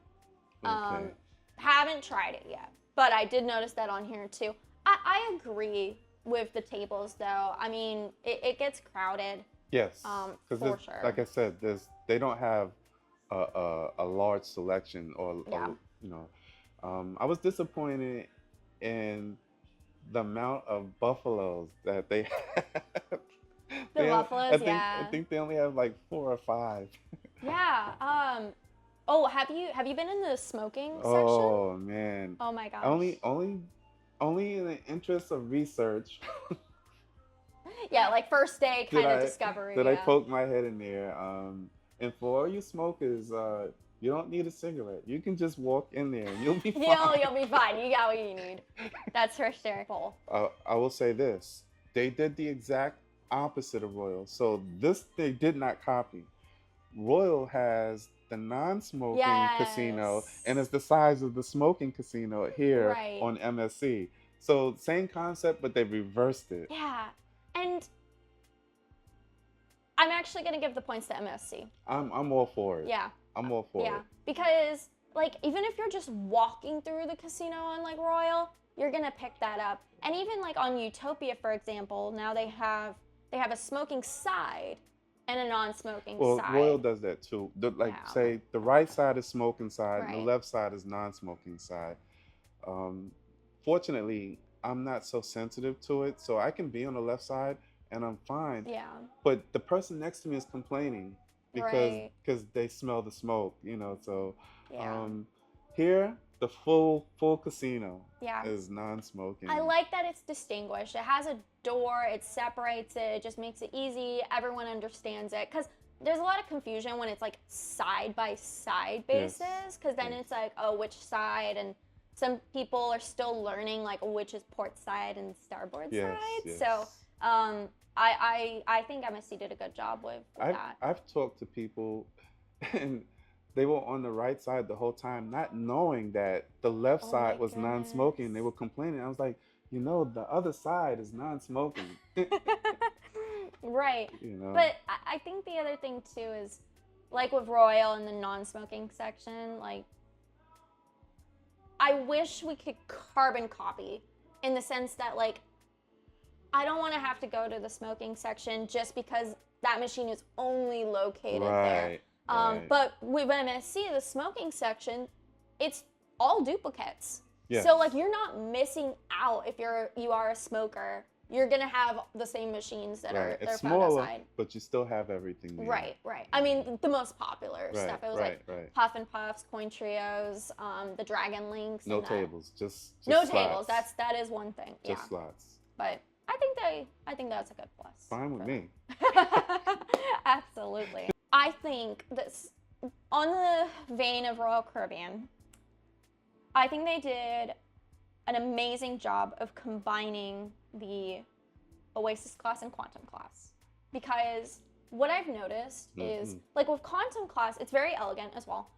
Okay. Haven't tried it yet, but I did notice that on here too. I agree with the tables though. I mean, it gets crowded. Yes. For sure. Like I said, they don't have a large selection or I was disappointed in the amount of buffaloes that they have. Buffaloes, I think they only have like 4 or 5. Yeah. Oh, have you been in the smoking section? Oh man. Oh my gosh. Only in the interest of research. Yeah, like first day kind of discovery. Did I poke my head in there? And for all you smokers, you don't need a cigarette. You can just walk in there and you'll be fine. You'll be fine. You got what you need. That's for sure. I will say this. They did the exact opposite of Royal. So this they did not copy. Royal has the non-smoking casino, and it's the size of the smoking casino here on MSC. So same concept, but they reversed it. Yeah. And I'm actually going to give the points to MSC. I'm all for it. Yeah. I'm all for it. Yeah. Because, like, even if you're just walking through the casino on, like, Royal, you're going to pick that up. And even, like, on Utopia, for example, now they have a smoking side and a non-smoking side. Well, Royal does that, too. Say, the right side is smoking side, and the left side is non-smoking side. Fortunately, I'm not so sensitive to it, so I can be on the left side and I'm fine. Yeah. But the person next to me is complaining because they smell the smoke, So here, the full casino is non-smoking. I like that it's distinguished. It has a door. It separates it. It just makes it easy. Everyone understands it, because there's a lot of confusion when it's like side by side basis, because then it's like, oh, which side, and some people are still learning like which is port side and starboard side. Yes. So I think MSC did a good job with that. I've talked to people and they were on the right side the whole time, not knowing that the left side was non-smoking. They were complaining. I was like, the other side is non-smoking. Right. But I think the other thing too is, like with Royal in the non-smoking section, like, I wish we could carbon copy, in the sense that, like, I don't want to have to go to the smoking section just because that machine is only located there. But with MSC, the smoking section, it's all duplicates. Yes. So, like, you're not missing out if you are a smoker. You're gonna have the same machines that are it's found smaller, outside. but you still have everything there. Right. I mean, the most popular stuff. It was like Puff and Puffs, Coin Trios, the Dragon Links. No tables, just no slots. tables. That is one thing. Just slots. But I think that's a good plus. Fine with me. Absolutely. I think this, on the vein of Royal Caribbean, I think they did an amazing job of combining the Oasis class and Quantum class, because what I've noticed is like with Quantum class, it's very elegant as well.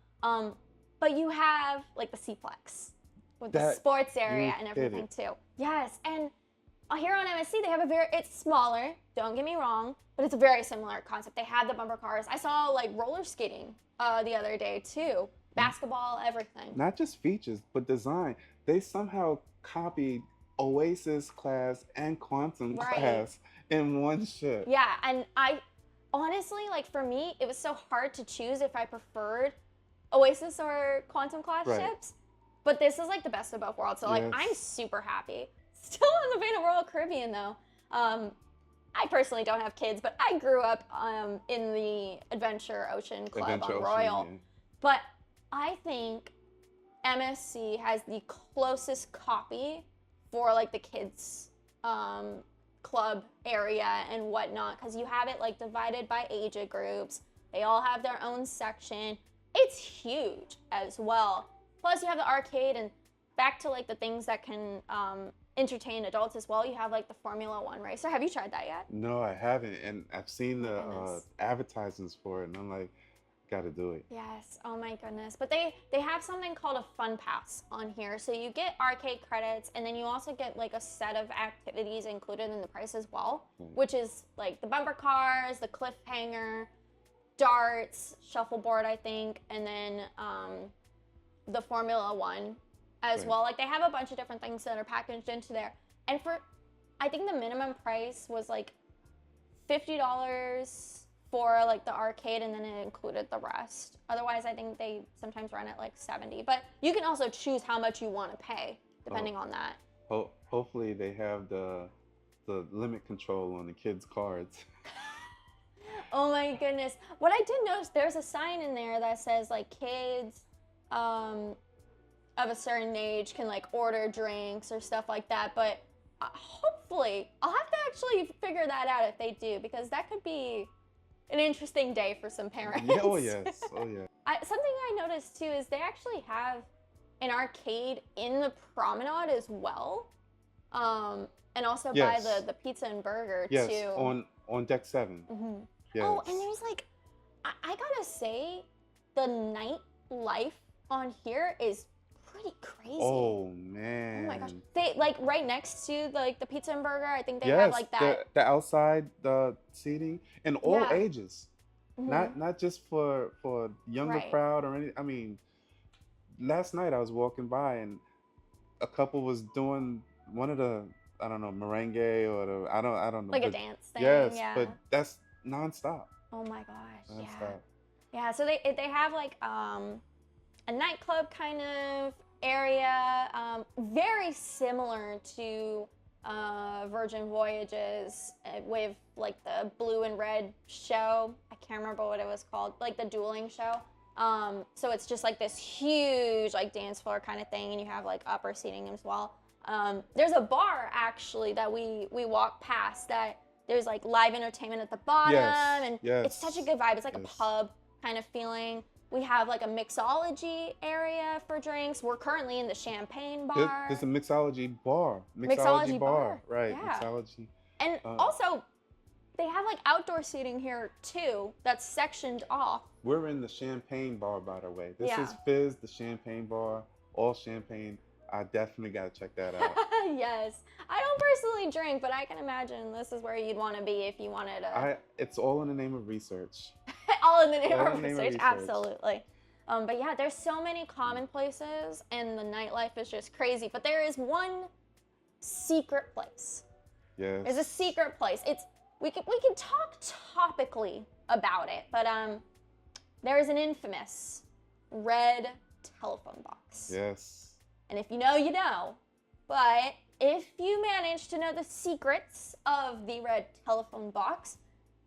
But you have like the C-Plex with the sports area and everything too. Yes, and here on MSC they have it's smaller, don't get me wrong, but it's a very similar concept. They have the bumper cars. I saw like roller skating the other day too. Basketball, everything. Not just features, but design. They somehow copied Oasis class and Quantum class in one ship. Yeah, and I honestly, like for me, it was so hard to choose if I preferred Oasis or Quantum class ships. But this is like the best of both worlds. So like I'm super happy. Still in the vein of Royal Caribbean though. I personally don't have kids, but I grew up in the Adventure Ocean Club on Royal. Yeah. But I think MSC has the closest copy for like the kids club area and whatnot, because you have it like divided by age groups. They all have their own section. It's huge as well. Plus you have the arcade, and back to like the things that can entertain adults as well. You have like the Formula One racer. Have you tried that yet? No, I haven't, and I've seen the advertisements for it, and I'm like, gotta do it. Yes. Oh my goodness. But they have something called a fun pass on here. So you get arcade credits, and then you also get like a set of activities included in the price as well, which is like the bumper cars, the cliffhanger, darts, shuffleboard, I think, and then the Formula One as well. Like they have a bunch of different things that are packaged into there. And I think the minimum price was like $50 for like the arcade, and then it included the rest. Otherwise, I think they sometimes run at like $70. But you can also choose how much you want to pay depending on that. Hopefully they have the limit control on the kids' cards. Oh my goodness. What I did notice, there's a sign in there that says like kids of a certain age can like order drinks or stuff like that. But hopefully, I'll have to actually figure that out if they do, because that could be an interesting day for some parents. Yeah, oh yes, oh yeah. Something I noticed too is they actually have an arcade in the promenade as well, and also by the pizza and burger too. Yes, on deck 7. Yes. Oh, and there's like, I gotta say, the nightlife on here is pretty crazy. Oh man. Oh my gosh. They like right next to the pizza and burger, I think they have like that. The outside seating, and all ages. Not just for younger crowd or anything. I mean, last night I was walking by and a couple was doing one of the, I don't know, merengue or the, I don't know. Like a dance thing. Yes, but that's nonstop. Oh my gosh. Nonstop. Yeah, so they have like a nightclub kind of area, very similar to Virgin Voyages with like the blue and red show. I can't remember what it was called, like the dueling show. So it's just like this huge like dance floor kind of thing, and you have like upper seating as well. There's a bar actually that we walk past that there's like live entertainment at the bottom, and it's such a good vibe. It's like a pub kind of feeling. We have like a mixology area for drinks. We're currently in the champagne bar. There's a mixology bar. Mixology bar. Right, yeah. Mixology. And also, they have like outdoor seating here too that's sectioned off. We're in the champagne bar, by the way. This is Fizz, the champagne bar, all champagne. I definitely got to check that out. Yes. I don't personally drink, but I can imagine this is where you'd want to be if you wanted to. It's all in the name of research. All in the name of research, absolutely. But yeah, there's so many commonplaces, and the nightlife is just crazy. But there is one secret place. Yes. There's a secret place. We can talk topically about it, but there is an infamous red telephone box. Yes. And if you know, you know. But if you manage to know the secrets of the red telephone box,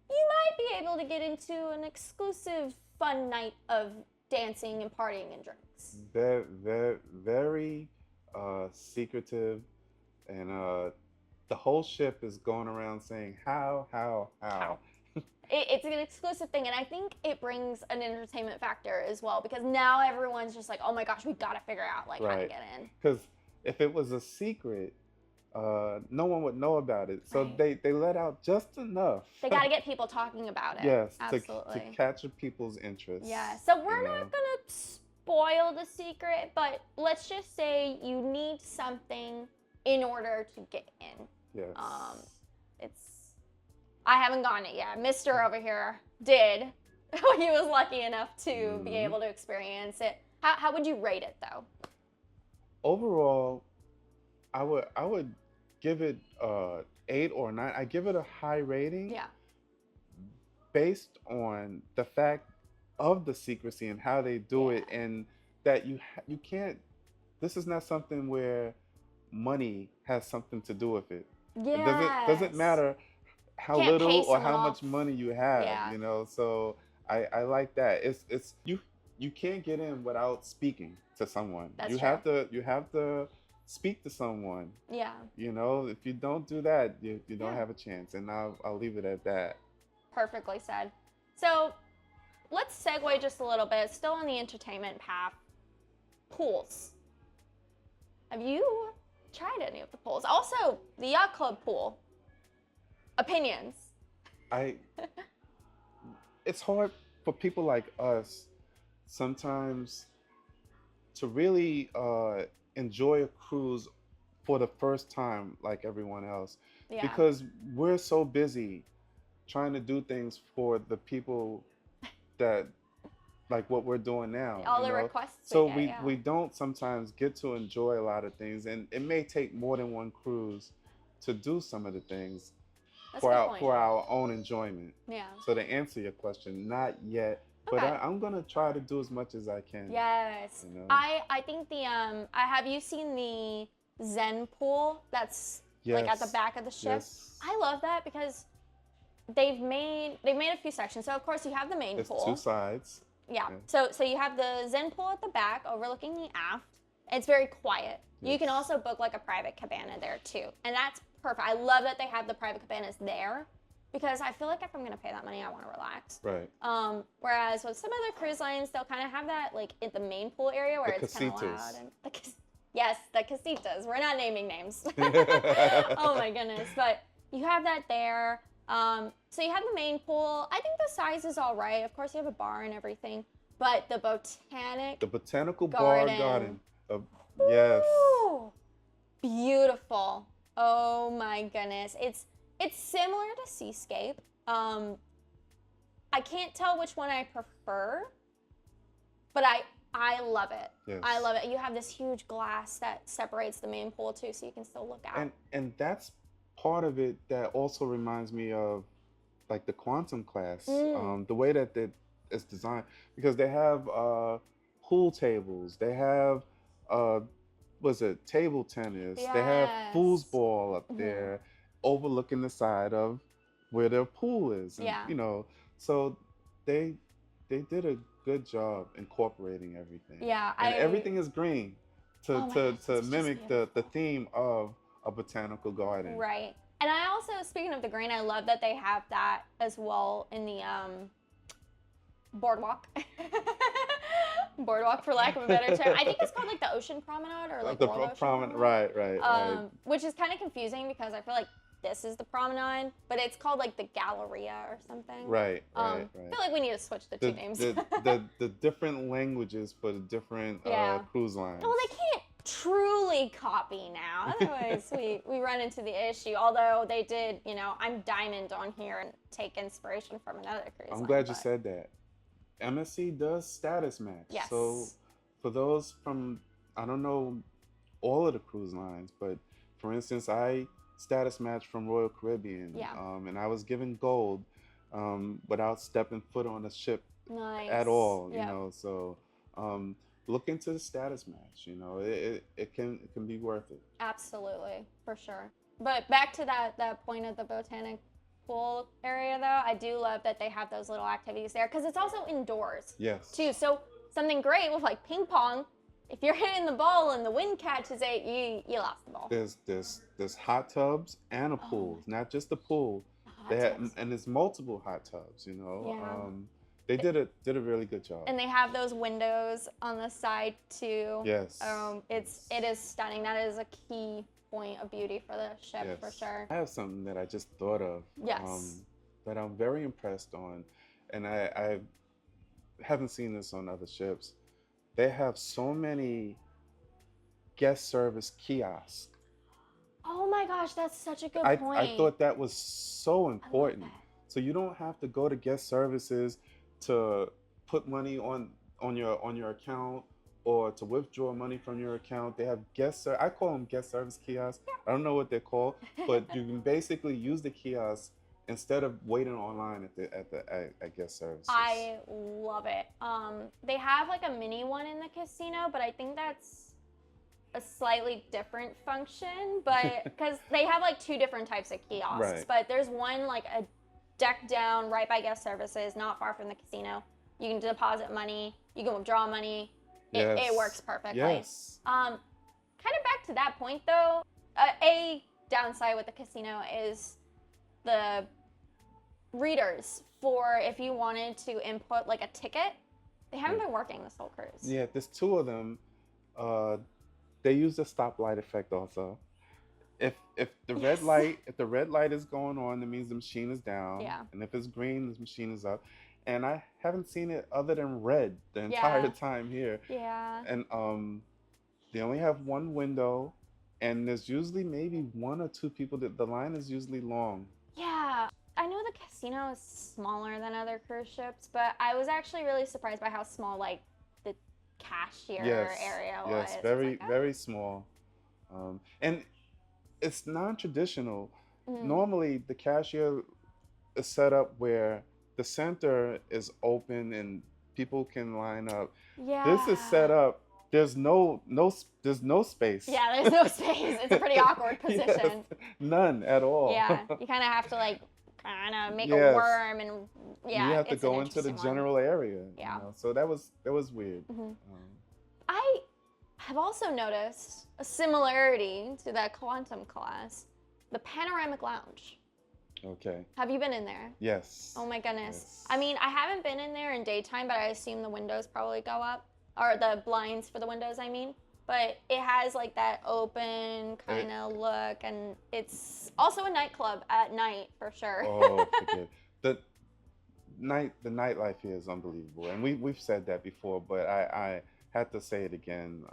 you might be able to get into an exclusive fun night of dancing and partying and drinks. Very secretive, and the whole ship is going around saying how. It's an exclusive thing, and I think it brings an entertainment factor as well, because now everyone's just like, oh my gosh, we gotta figure out like how to get in. Because if it was a secret, no one would know about it. So Right. they let out just enough. They got to get people talking about it. Yes, to Absolutely. capture people's interest. Yeah. So You we're know. not gonna spoil the secret, but let's just say you need something in order to get in. Yes. It's I haven't gotten it yet. Mister over here did. He was lucky enough to be able to experience it. How would you rate it though? Overall, I would give it 8 or 9. I give it a high rating. Yeah. Based on the fact of the secrecy and how they do it, and that you can't. This is not something where money has something to do with it. It doesn't matter how Can't little pay or someone how off. much money you have. Yeah. You know, so I like that. It's you can't get in without speaking to someone. That's you true. have to speak to someone. Yeah. You know, if you don't do that, you don't Yeah. have a chance. And I'll leave it at that. Perfectly said. So let's segue just a little bit, still on the entertainment path. Pools. Have you tried any of the pools? Also, the Yacht Club pool. Opinions. It's hard for people like us sometimes to really enjoy a cruise for the first time like everyone else, Yeah. because we're so busy trying to do things for the people that like what we're doing now. All you the know? requests So we get, we don't sometimes get to enjoy a lot of things, and it may take more than one cruise to do some of the things That's a good point. for our own enjoyment. Yeah. So to answer your question, not yet, but Okay. I'm gonna try to do as much as I can. Yes. You know? I think the have you seen the Zen pool that's like at the Yes. back of the ship? Yes. I love that because they've made a few sections. So of course you have the main There's pool. 2 sides. Yeah. Yeah. So you have the Zen pool at the back overlooking the aft. It's very quiet. You can Yes. also book like a private cabana there too. And that's perfect. I love that they have the private cabanas there because I feel like if I'm going to pay that money, I want to relax. Right. Whereas with some other cruise lines, they'll kind of have that like in the main pool area where The it's kind of casitas. loud. And yes, the casitas. We're not naming names. Oh my goodness. But you have that there. So you have the main pool. I think the size is all right. Of course, you have a bar and everything. But the The botanical garden. garden. Yes. Ooh, beautiful. Oh my goodness. It's similar to Seascape. I can't tell which one I prefer, but I love it. Yes. I love it. You have this huge glass that separates the main pool too, so you can still look out. And that's part of it that also reminds me of like the quantum class, the way that it's designed, because they have pool tables, they have table tennis, they have Yes. foosball up there overlooking the side of where their pool is. And, Yeah. you know, so they did a good job incorporating everything. Yeah, And everything is green Oh my gosh, to it's just mimic the theme of a botanical garden. Right. And I also, speaking of the green, I love that they have that as well in the boardwalk. Boardwalk, for lack of a better term. I think it's called like the Ocean Promenade or like The World Ocean promenade, Promenade. right. Which is kind of confusing because I feel like this is the promenade, but it's called like the Galleria or something. Right. I feel like we need to switch the two names. The different languages for the different cruise lines. Well, they can't truly copy now. Otherwise, we run into the issue. Although they did, I'm Diamond on here and take inspiration from another cruise line. I'm glad you said that. MSC does status match. Yes. So for those from, I don't know all of the cruise lines, but for instance, I status matched from Royal Caribbean. Yeah. And I was given gold without stepping foot on a ship Nice. at all. Yeah. You know, so look into the status match. You know, it can be worth it. Absolutely, for sure. But back to that point of the botanic pool area, though, I do love that they have those little activities there because it's also indoors. Yes. Too. So something great with like ping pong. If you're hitting the ball and the wind catches it, you lost the ball. There's hot tubs and a pool, not just the pool. And there's multiple hot tubs. You know. Yeah. They did a really good job. And they have those windows on the side too. Yes. It is stunning. That is a key point of beauty for the ship for sure. I have something that I just thought of. Yes. That I'm very impressed on, and I haven't seen this on other ships. They have so many guest service kiosks. Oh my gosh, that's such a good point. I thought that was so important. So you don't have to go to guest services to put money on your account or to withdraw money from your account. They have I call them guest service kiosks. I don't know what they're called, but you can basically use the kiosk instead of waiting online at guest services. I love it. They have like a mini one in the casino, but I think that's a slightly different function, but because they have like two different types of kiosks. Right. But there's one like a deck down right by guest services, not far from the casino. You can deposit money, you can withdraw money. It works perfectly. Yes. Kind of back to that point though, a downside with the casino is the readers for if you wanted to input like a ticket. They haven't been working this whole cruise. Yeah, there's two of them. They use the stoplight effect also. If the red light is going on, that means the machine is down. Yeah. And if it's green, the machine is up. And I haven't seen it other than red the entire time here. Yeah. And they only have one window, and there's usually maybe one or two people. That the line is usually long. Yeah. I know the casino is smaller than other cruise ships, but I was actually really surprised by how small like the cashier area was. Yes, very small. And it's non-traditional. Normally, the cashier is set up where the center is open and people can line up. Yeah. This is set up. There's no space. Yeah, there's no space. It's a pretty awkward position. Yes, none at all. Yeah, you kind of have to like make a worm and you have to go into the general area. Yeah. You know? So that was weird. I have also noticed a similarity to that Quantum class, the panoramic lounge. Okay. Have you been in there? Yes. Oh my goodness. Yes. I mean, I haven't been in there in daytime, but I assume the windows probably go up, or the blinds for the windows, I mean. But it has like that open kind of look, and it's also a nightclub at night for sure. Oh, forget it. The nightlife here is unbelievable, and we've said that before, but I had to say it again.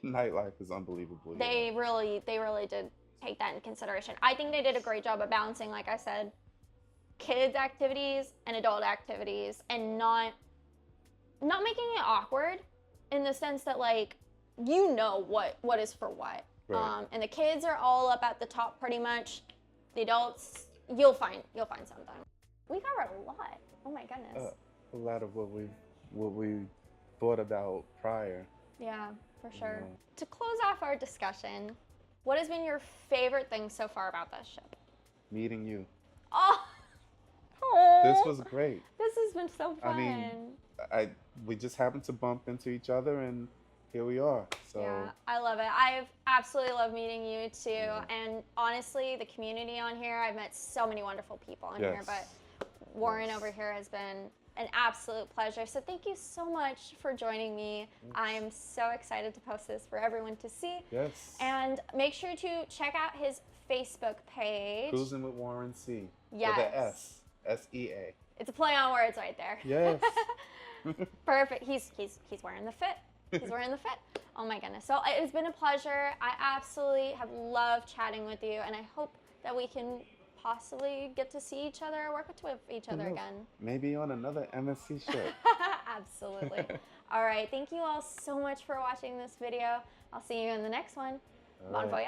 Nightlife is unbelievable. They really did take that into consideration. I think they did a great job of balancing, like I said, kids activities and adult activities, and not making it awkward in the sense that like you know what is for what. Right. And the kids are all up at the top pretty much. The adults, you'll find something. We covered a lot. Oh my goodness. A lot of what we thought about prior. Yeah, for sure. To close off our discussion, what has been your favorite thing so far about this ship? Meeting you. Oh. This was great. This has been so fun. I mean, we just happened to bump into each other, and here we are. So yeah, I love it. I've absolutely loved meeting you too. And honestly, the community on here, I've met so many wonderful people on here, but Warren over here has been an absolute pleasure. So thank you so much for joining me. I am so excited to post this for everyone to see. Yes. And make sure to check out his Facebook page. Cruising with WarrenSea. Yes. With a S. S-E-A. It's a play on words right there. Yes. Perfect. He's wearing the fit. He's wearing the fit. Oh my goodness. So it's been a pleasure. I absolutely have loved chatting with you, and I hope that we can possibly get to see each other or work with each other again. Maybe on another MSC ship. Absolutely. All right. Thank you all so much for watching this video. I'll see you in the next one. Bon voyage.